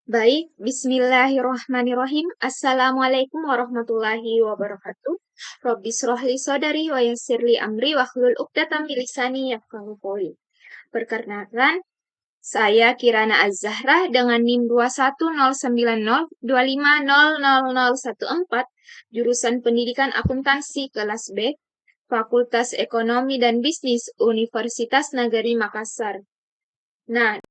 Baik, bismillahirrahmanirrahim. Assalamualaikum warahmatullahi wabarakatuh. Rabbi shrahli sadari wa yassirli amri wahlul 'uqdatam min lisani yafqahu qouli. Perkenalkan, saya Kirana Az-Zahra dengan NIM 21090250014, jurusan Pendidikan Akuntansi kelas B, Fakultas Ekonomi dan Bisnis Universitas Negeri Makassar. Nah,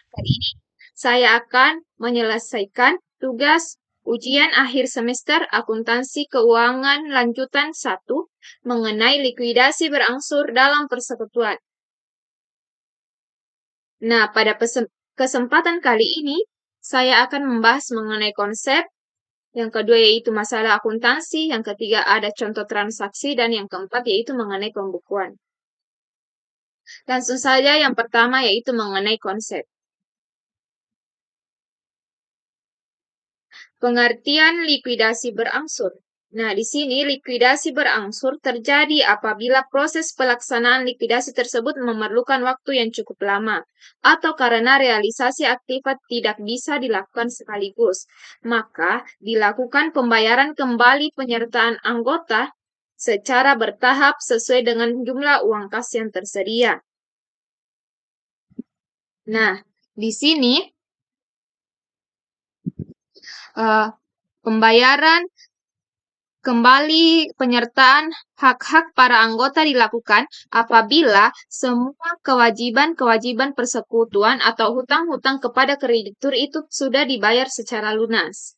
kali ini saya akan menyelesaikan tugas ujian akhir semester Akuntansi Keuangan Lanjutan 1 mengenai likuidasi berangsur dalam persekutuan. Nah, pada kesempatan kali ini, saya akan membahas mengenai konsep, yang kedua yaitu masalah akuntansi, yang ketiga ada contoh transaksi, dan yang keempat yaitu mengenai pembukuan. Langsung saja yang pertama yaitu mengenai konsep. Pengertian likuidasi berangsur. Nah, di sini likuidasi berangsur terjadi apabila proses pelaksanaan likuidasi tersebut memerlukan waktu yang cukup lama atau karena realisasi aktiva tidak bisa dilakukan sekaligus. Maka, dilakukan pembayaran kembali penyertaan anggota secara bertahap sesuai dengan jumlah uang kas yang tersedia. Nah, di sini pembayaran kembali penyertaan hak-hak para anggota dilakukan apabila semua kewajiban-kewajiban persekutuan atau hutang-hutang kepada kreditur itu sudah dibayar secara lunas.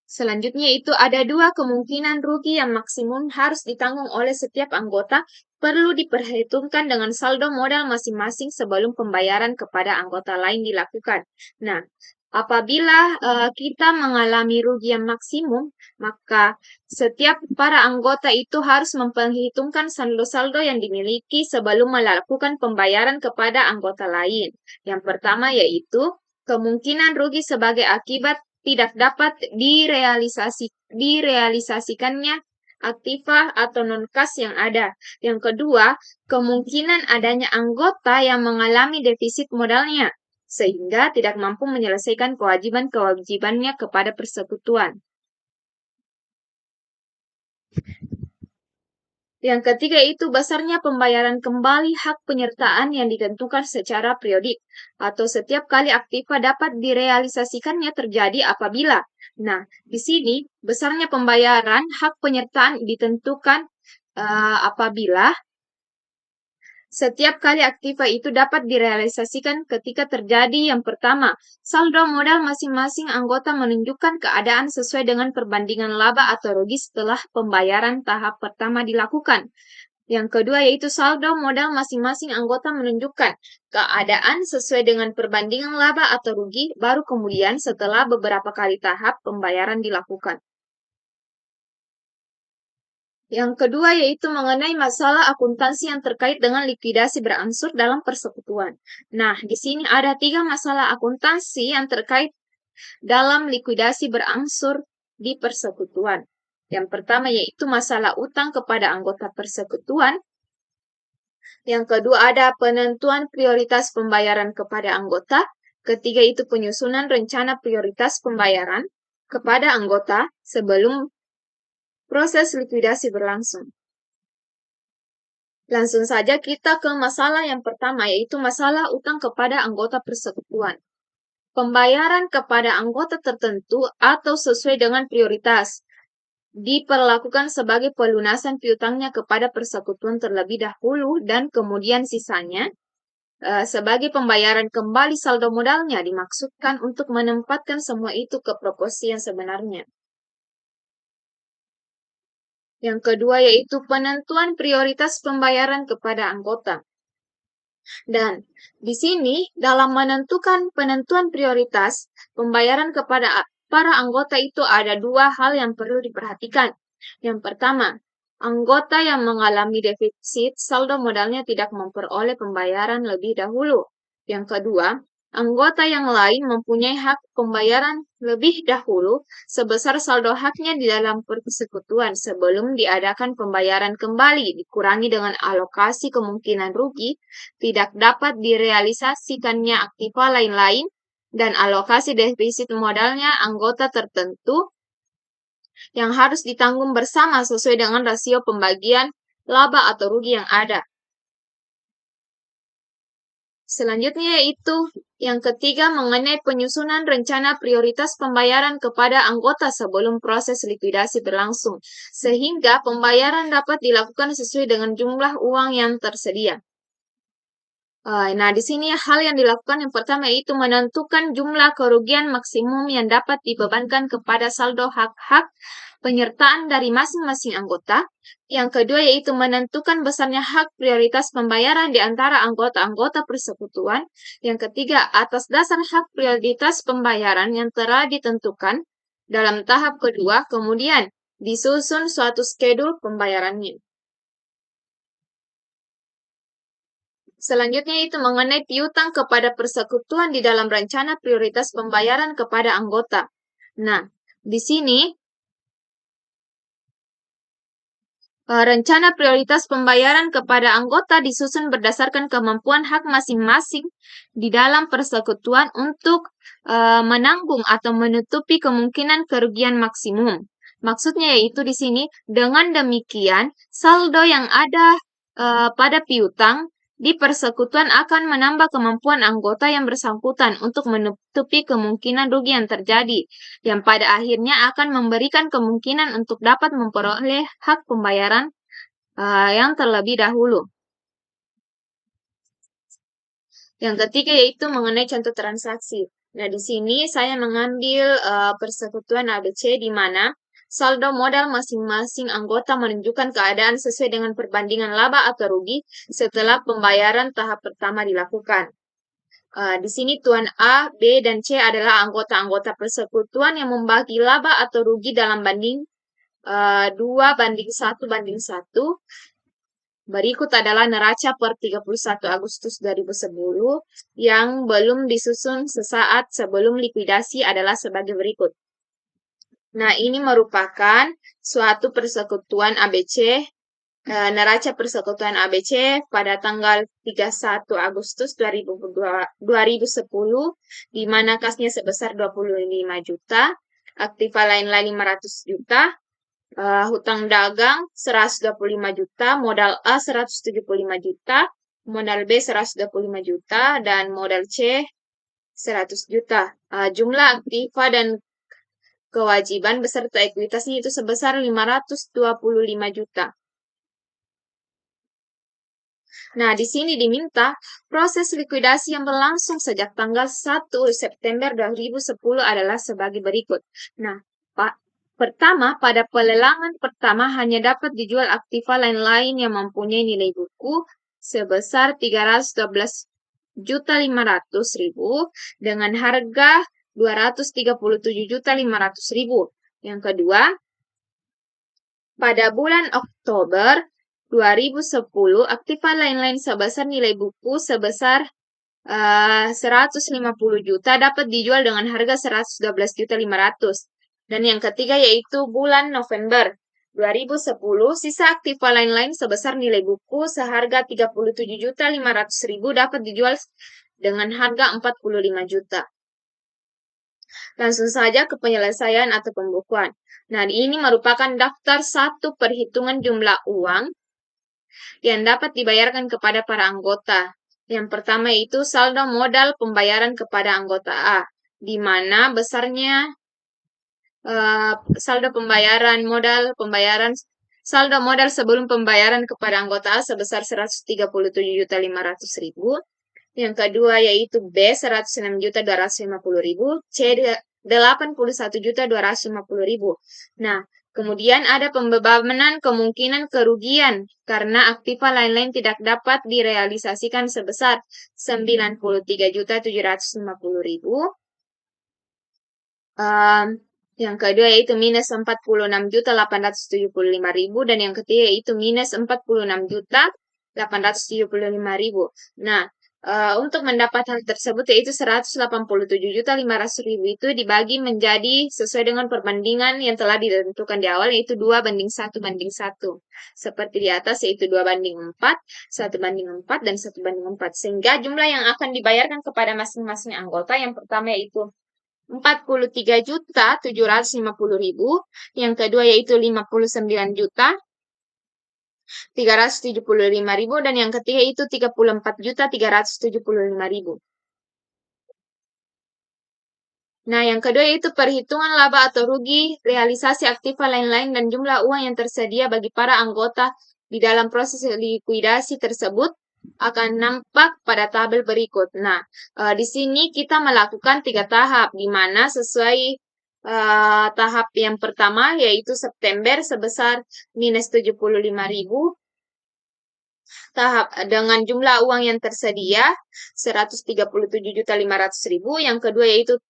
Selanjutnya itu ada dua kemungkinan rugi yang maksimum harus ditanggung oleh setiap anggota perlu diperhitungkan dengan saldo modal masing-masing sebelum pembayaran kepada anggota lain dilakukan. Nah, apabila kita mengalami rugi yang maksimum, maka setiap para anggota itu harus memperhitungkan saldo-saldo yang dimiliki sebelum melakukan pembayaran kepada anggota lain. Yang pertama yaitu kemungkinan rugi sebagai akibat tidak dapat direalisasikannya aktiva atau non-kas yang ada. Yang kedua, kemungkinan adanya anggota yang mengalami defisit modalnya, sehingga tidak mampu menyelesaikan kewajiban-kewajibannya kepada persekutuan. Yang ketiga itu besarnya pembayaran kembali hak penyertaan yang ditentukan secara periodik atau setiap kali aktiva dapat direalisasikannya terjadi apabila. Nah, di sini besarnya pembayaran hak penyertaan ditentukan apabila setiap kali aktiva itu dapat direalisasikan ketika terjadi yang pertama, saldo modal masing-masing anggota menunjukkan keadaan sesuai dengan perbandingan laba atau rugi setelah pembayaran tahap pertama dilakukan. Yang kedua yaitu saldo modal masing-masing anggota menunjukkan keadaan sesuai dengan perbandingan laba atau rugi baru kemudian setelah beberapa kali tahap pembayaran dilakukan. Yang kedua yaitu mengenai masalah akuntansi yang terkait dengan likuidasi berangsur dalam persekutuan. Nah, di sini ada 3 masalah akuntansi yang terkait dalam likuidasi berangsur di persekutuan. Yang pertama yaitu masalah utang kepada anggota persekutuan. Yang kedua ada penentuan prioritas pembayaran kepada anggota. Ketiga itu penyusunan rencana prioritas pembayaran kepada anggota sebelum proses likuidasi berlangsung. Langsung saja kita ke masalah yang pertama, yaitu masalah utang kepada anggota persekutuan. Pembayaran kepada anggota tertentu atau sesuai dengan prioritas diperlakukan sebagai pelunasan piutangnya kepada persekutuan terlebih dahulu dan kemudian sisanya sebagai pembayaran kembali saldo modalnya dimaksudkan untuk menempatkan semua itu ke proporsi yang sebenarnya. Yang kedua yaitu penentuan prioritas pembayaran kepada anggota. Dan di sini dalam menentukan penentuan prioritas pembayaran kepada para anggota itu ada 2 hal yang perlu diperhatikan. Yang pertama, anggota yang mengalami defisit saldo modalnya tidak memperoleh pembayaran lebih dahulu. Yang kedua, anggota yang lain mempunyai hak pembayaran lebih dahulu sebesar saldo haknya di dalam persekutuan sebelum diadakan pembayaran kembali dikurangi dengan alokasi kemungkinan rugi tidak dapat direalisasikannya aktiva lain-lain dan alokasi defisit modalnya anggota tertentu yang harus ditanggung bersama sesuai dengan rasio pembagian laba atau rugi yang ada. Selanjutnya yaitu yang ketiga mengenai penyusunan rencana prioritas pembayaran kepada anggota sebelum proses likuidasi berlangsung, sehingga pembayaran dapat dilakukan sesuai dengan jumlah uang yang tersedia. Nah, di sini hal yang dilakukan yang pertama yaitu menentukan jumlah kerugian maksimum yang dapat dibebankan kepada saldo hak-hak penyertaan dari masing-masing anggota. Yang kedua yaitu menentukan besarnya hak prioritas pembayaran di antara anggota-anggota persekutuan. Yang ketiga, atas dasar hak prioritas pembayaran yang telah ditentukan dalam tahap kedua, kemudian disusun suatu skedul pembayarannya. Selanjutnya itu mengenai piutang kepada persekutuan di dalam rencana prioritas pembayaran kepada anggota. Nah, di sini rencana prioritas pembayaran kepada anggota disusun berdasarkan kemampuan hak masing-masing di dalam persekutuan untuk menanggung atau menutupi kemungkinan kerugian maksimum. Maksudnya yaitu di sini dengan demikian saldo yang ada pada piutang di persekutuan akan menambah kemampuan anggota yang bersangkutan untuk menutupi kemungkinan rugi yang terjadi, yang pada akhirnya akan memberikan kemungkinan untuk dapat memperoleh hak pembayaran yang terlebih dahulu. Yang ketiga yaitu mengenai contoh transaksi. Nah, di sini saya mengambil persekutuan ABC di mana saldo modal masing-masing anggota menunjukkan keadaan sesuai dengan perbandingan laba atau rugi setelah pembayaran tahap pertama dilakukan. Di sini Tuan A, B, dan C adalah anggota-anggota persekutuan yang membagi laba atau rugi dalam banding 2:1:1. Berikut adalah neraca per 31 Agustus 2010 yang belum disusun sesaat sebelum likuidasi adalah sebagai berikut. Nah, ini merupakan suatu persekutuan ABC, neraca persekutuan ABC pada tanggal 31 Agustus 2010, di mana kasnya sebesar 25 juta, aktiva lain-lain 500 juta, hutang dagang 125 juta, modal A 175 juta, modal B 125 juta, dan modal C 100 juta. Jumlah aktiva dan kewajiban beserta ekuitasnya itu sebesar 525 juta. Nah, di sini diminta proses likuidasi yang berlangsung sejak tanggal 1 September 2010 adalah sebagai berikut. Nah, pertama, pada pelelangan pertama hanya dapat dijual aktiva lain-lain yang mempunyai nilai buku sebesar 312.500.000 dengan harga 237.500.000. Yang kedua, pada bulan Oktober 2010, aktiva lain-lain sebesar nilai buku sebesar 150 juta dapat dijual dengan harga 112.500. Dan yang ketiga yaitu bulan November 2010, sisa aktiva lain-lain sebesar nilai buku seharga 37.500.000 dapat dijual dengan harga 45 juta. Langsung saja ke penyelesaian atau pembukuan. Nah, ini merupakan daftar satu perhitungan jumlah uang yang dapat dibayarkan kepada para anggota. Yang pertama itu saldo modal pembayaran kepada anggota A, di mana besarnya saldo modal sebelum pembayaran kepada anggota A sebesar 137.500.000. Yang kedua yaitu B 106.250.000, C 81.250.000. Nah, kemudian ada pembebanan kemungkinan kerugian karena aktiva lain-lain tidak dapat direalisasikan sebesar 93.750.000. Yang kedua yaitu minus 46.875.000 dan yang ketiga yaitu minus 46.875.000. Nah, Untuk mendapat hal tersebut yaitu 187.500.000 itu dibagi menjadi sesuai dengan perbandingan yang telah ditentukan di awal yaitu 2:1:1. Seperti di atas yaitu 2:4, 1:4, dan 1:4. Sehingga jumlah yang akan dibayarkan kepada masing-masing anggota yang pertama yaitu 43.750.000, yang kedua yaitu 59.375.000, dan yang ketiga itu 34.375.000. Nah, yang kedua yaitu perhitungan laba atau rugi, realisasi aktiva lain-lain, dan jumlah uang yang tersedia bagi para anggota di dalam proses likuidasi tersebut akan nampak pada tabel berikut. Nah, di sini kita melakukan 3 tahap, di mana sesuai tahap yang pertama yaitu September sebesar minus 75.000, tahap dengan jumlah uang yang tersedia 137.500.000. Yang kedua yaitu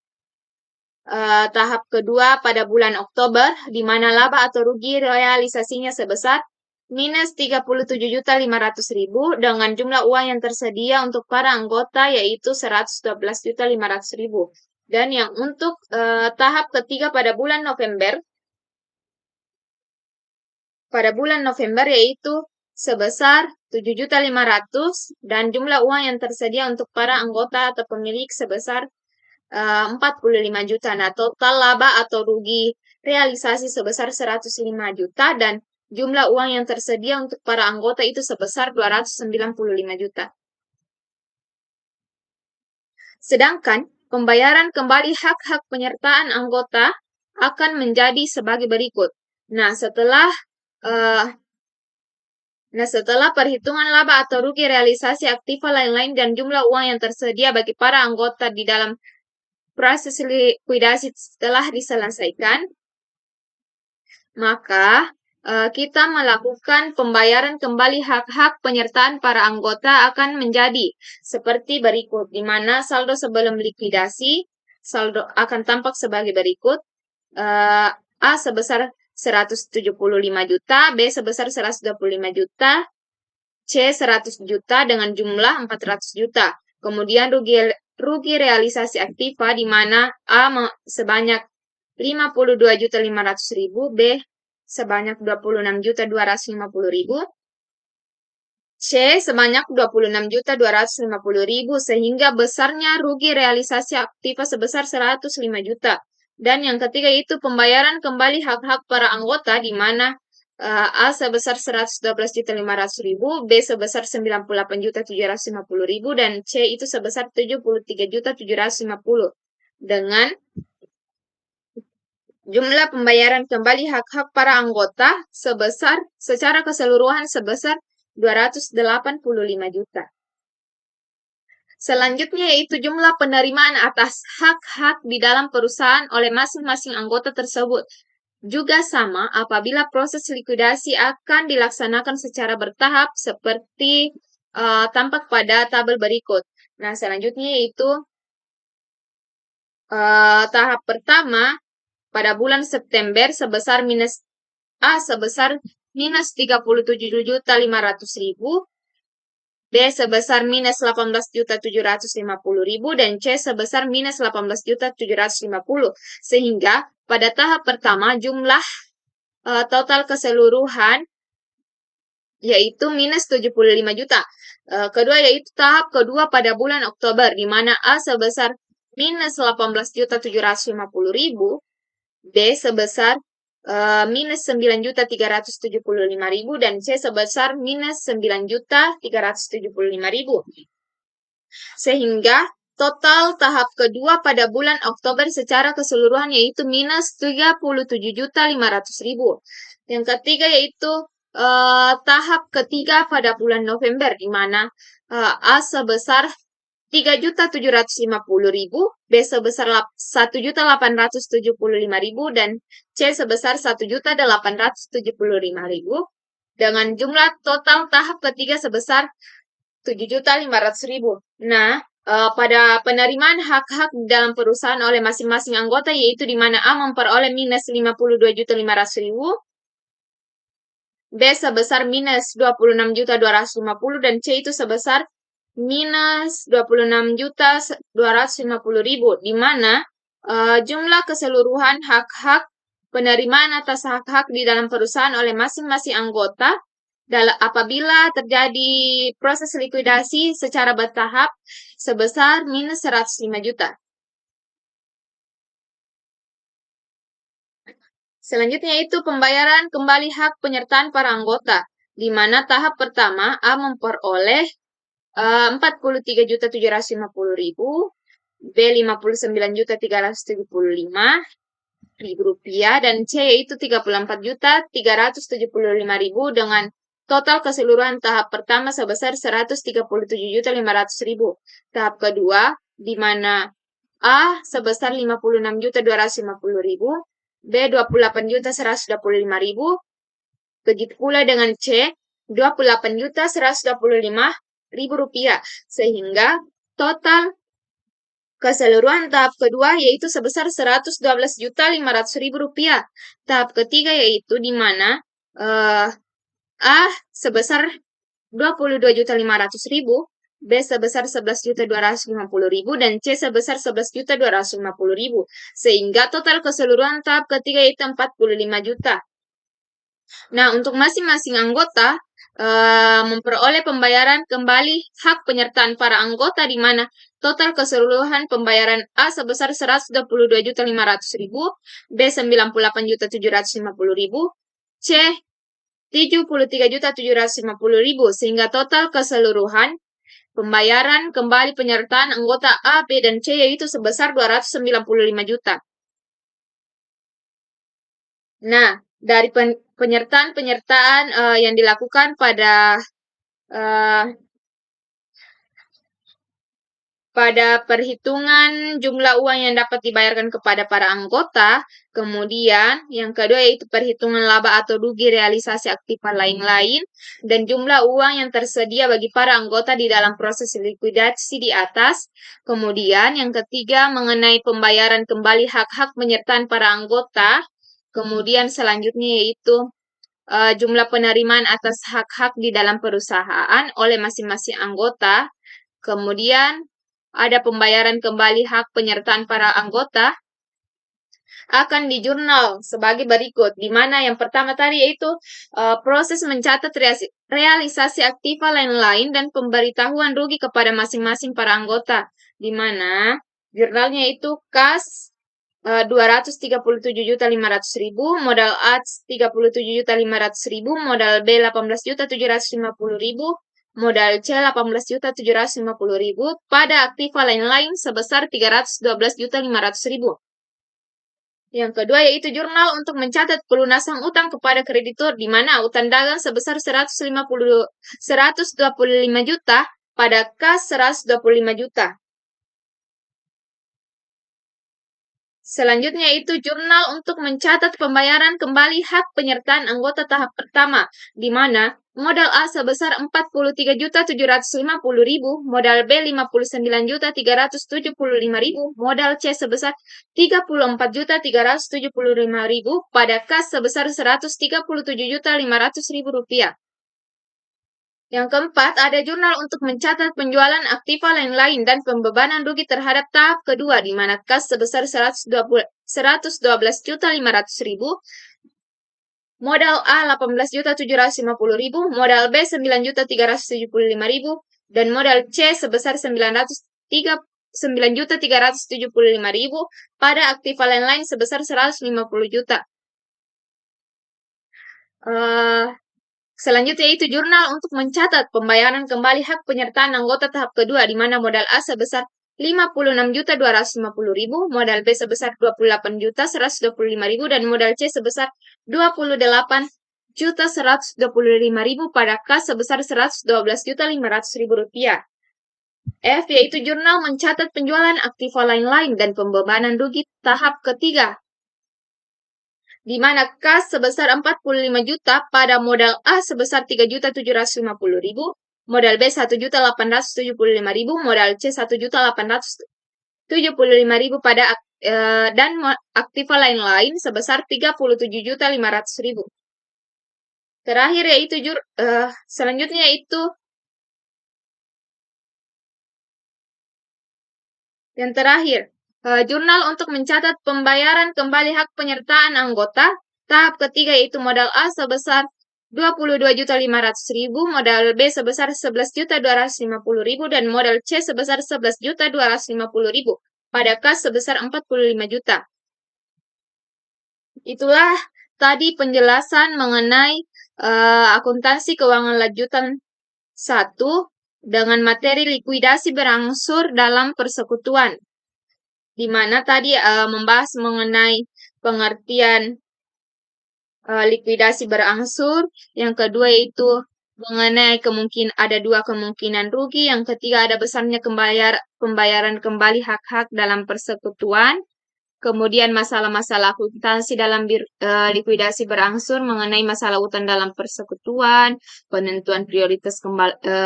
tahap kedua pada bulan Oktober, di mana laba atau rugi realisasinya sebesar minus 37.500.000 dengan jumlah uang yang tersedia untuk para anggota yaitu 112.500.000. Dan yang untuk tahap ketiga pada bulan November yaitu sebesar 7.500.000 dan jumlah uang yang tersedia untuk para anggota atau pemilik sebesar 45 juta. Nah, total laba atau rugi realisasi sebesar 105 juta dan jumlah uang yang tersedia untuk para anggota itu sebesar 295 juta. Sedangkan pembayaran kembali hak-hak penyertaan anggota akan menjadi sebagai berikut. Nah, setelah perhitungan laba atau rugi realisasi aktiva lain-lain dan jumlah uang yang tersedia bagi para anggota di dalam proses likuidasi telah diselesaikan, maka kita melakukan pembayaran kembali hak-hak penyertaan para anggota akan menjadi seperti berikut, di mana saldo sebelum likuidasi saldo akan tampak sebagai berikut. A sebesar 175 juta, B sebesar 125 juta, C 100 juta dengan jumlah 400 juta. Kemudian rugi realisasi aktiva di mana A sebanyak 52.500.000, B sebanyak 26.250.000, C sebanyak 26.250.000, sehingga besarnya rugi realisasi aktiva sebesar 105 juta. Dan yang ketiga itu pembayaran kembali hak-hak para anggota di mana A sebesar 112.500.000, B sebesar 98.750.000, dan C itu sebesar 73.750.000 dengan jumlah pembayaran kembali hak-hak para anggota secara keseluruhan sebesar 285 juta. Selanjutnya yaitu jumlah penerimaan atas hak-hak di dalam perusahaan oleh masing-masing anggota tersebut. Juga sama apabila proses likuidasi akan dilaksanakan secara bertahap seperti tampak pada tabel berikut. Nah, selanjutnya yaitu tahap pertama pada bulan September sebesar sebesar minus 37.500.000, B sebesar minus 18.750.000, dan C sebesar minus 18.750. Sehingga pada tahap pertama jumlah total keseluruhan yaitu minus 75 juta. Kedua yaitu tahap kedua pada bulan Oktober di mana A sebesar minus 18.750.000, B sebesar minus 9.375.000, dan C sebesar minus 9.375.000. Sehingga total tahap kedua pada bulan Oktober secara keseluruhan yaitu minus 37.500.000. Yang ketiga yaitu tahap ketiga pada bulan November di mana A sebesar 3.750.000, B sebesar 1.875.000, dan C sebesar 1.875.000 dengan jumlah total tahap ketiga sebesar 7.500.000. Nah, pada penerimaan hak-hak dalam perusahaan oleh masing-masing anggota yaitu di mana A memperoleh minus 52.500.000, B sebesar minus 26.250, dan C itu sebesar minus 26.250.000, di mana jumlah keseluruhan hak-hak penerimaan atas hak-hak di dalam perusahaan oleh masing-masing anggota apabila terjadi proses likuidasi secara bertahap sebesar minus 105 juta. Selanjutnya itu pembayaran kembali hak penyertaan para anggota, di mana tahap pertama A memperoleh 43.750.000, B 59.375.000 rupiah, dan C yaitu 34.375.000 dengan total keseluruhan tahap pertama sebesar 137.500.000. Tahap kedua di mana A sebesar 56.250.000, B 28.125.000, begitu pula dengan C 28.125.000 rupiah, sehingga total keseluruhan tahap kedua yaitu sebesar 112.500.000 rupiah. Tahap ketiga yaitu di mana A sebesar 22.500.000, B sebesar 11.250.000, dan C sebesar 11.250.000, sehingga total keseluruhan tahap ketiga yaitu 45 juta. Nah, untuk masing-masing anggota memperoleh pembayaran kembali hak penyertaan para anggota, di mana total keseluruhan pembayaran A sebesar 122.500.000, B 98.750.000, C 73.750.000, sehingga total keseluruhan pembayaran kembali penyertaan anggota A, B, dan C yaitu sebesar 295 juta. Nah, dari penyertaan yang dilakukan pada perhitungan jumlah uang yang dapat dibayarkan kepada para anggota, kemudian yang kedua yaitu perhitungan laba atau rugi realisasi aktiva lain-lain, dan jumlah uang yang tersedia bagi para anggota di dalam proses likuidasi di atas. Kemudian yang ketiga mengenai pembayaran kembali hak-hak penyertaan para anggota. Kemudian selanjutnya yaitu jumlah penerimaan atas hak-hak di dalam perusahaan oleh masing-masing anggota. Kemudian ada pembayaran kembali hak penyertaan para anggota akan dijurnal sebagai berikut, di mana yang pertama tadi yaitu proses mencatat realisasi aktiva lain-lain dan pemberitahuan rugi kepada masing-masing para anggota, di mana jurnalnya itu kas 237.500.000, modal A 37.500.000, modal B 18.750.000, modal C 18.750.000, pada aktiva lain-lain sebesar 312.500.000. Yang kedua yaitu jurnal untuk mencatat pelunasan utang kepada kreditur, di mana utang dagang sebesar 125 juta pada kas 125 juta. Selanjutnya itu jurnal untuk mencatat pembayaran kembali hak penyertaan anggota tahap pertama, di mana modal A sebesar 43.750.000, modal B 59.375.000, modal C sebesar 34.375.000 pada kas sebesar 137.500.000 rupiah. Yang keempat, ada jurnal untuk mencatat penjualan aktiva lain-lain dan pembebanan rugi terhadap tahap kedua, di mana kas sebesar 112.500.000, modal A 18.750.000, modal B 9.375.000, dan modal C sebesar 9.375.000 pada aktiva lain-lain sebesar 150 juta. Selanjutnya itu jurnal untuk mencatat pembayaran kembali hak penyertaan anggota tahap kedua, di mana modal A sebesar 56.250.000, modal B sebesar 28.125.000, dan modal C sebesar 28.125.000 pada kas sebesar 112.500.000 rupiah. F yaitu jurnal mencatat penjualan aktiva lain-lain dan pembebanan rugi tahap ketiga, di mana kas sebesar 45 juta pada modal A sebesar 3.750.000, modal B 1.875.000, modal C 1.875.000 pada dan aktiva lain-lain sebesar 37.500.000. Terakhir yaitu selanjutnya itu Yang terakhir, jurnal untuk mencatat pembayaran kembali hak penyertaan anggota. Tahap ketiga yaitu modal A sebesar 22.500.000, modal B sebesar 11.250.000, dan modal C sebesar 11.250.000 pada kas sebesar 45 juta. Itulah tadi penjelasan mengenai akuntansi keuangan lanjutan 1 dengan materi likuidasi berangsur dalam persekutuan, di mana tadi membahas mengenai pengertian likuidasi berangsur, yang kedua yaitu mengenai ada dua kemungkinan rugi, yang ketiga ada besarnya pembayaran kembali hak-hak dalam persekutuan, kemudian masalah-masalah akuntansi dalam likuidasi berangsur mengenai masalah utang dalam persekutuan, penentuan prioritas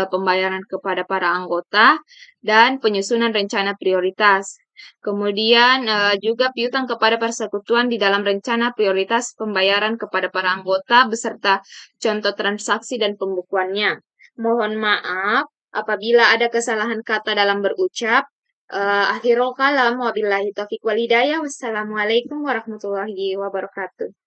pembayaran kepada para anggota, dan penyusunan rencana prioritas. Kemudian juga piutang kepada persekutuan di dalam rencana prioritas pembayaran kepada para anggota beserta contoh transaksi dan pembukuannya. Mohon maaf apabila ada kesalahan kata dalam berucap. Akhirul kalam, wabillahi taufiq wal hidayah. Wassalamualaikum warahmatullahi wabarakatuh.